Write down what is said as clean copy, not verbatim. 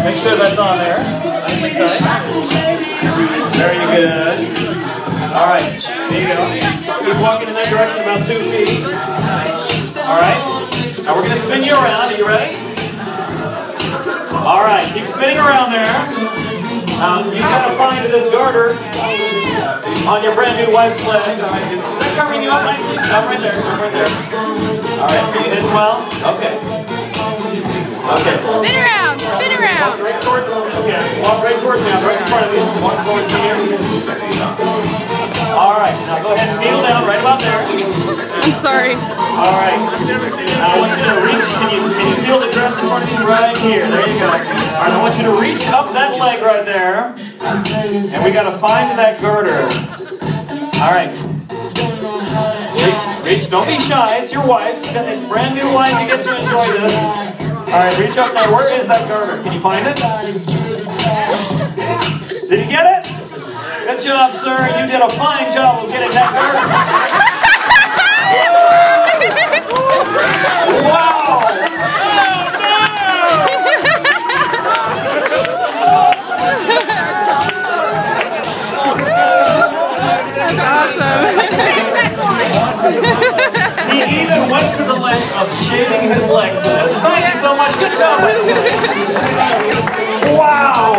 Make sure that's on there. Nice and tight. Very good. Alright, there you go. Keep walking in that direction about 2 feet. Alright. Now we're going to spin you around. Are you ready? Alright, keep spinning around there. You've got to find this garter on your brand new wife's leg. Alright, is that covering you up nicely? Stop right there. Stop right there. Alright, are you hitting well? Okay. Okay. Spin around, spin around. Walk right towards, okay, walk right towards me, right in front of you. Walk towards here. Alright, now go ahead and kneel down right about there. I'm sorry. Alright. Now I want you to reach, can you feel the dress in front of you? Right here, there you go. Alright, I want you to reach up that leg right there. And we gotta find that girder. Alright. Reach, don't be shy, it's your wife. You got a brand new wife, you get to enjoy this. Alright, reach up there. Where is that garter? Can you find it? Did you get it? Good job, sir. You did a fine job of getting that garter. Wow! That's awesome. He even went to the length of shaving his legs. Thank you so much. Good job, by the way. Wow!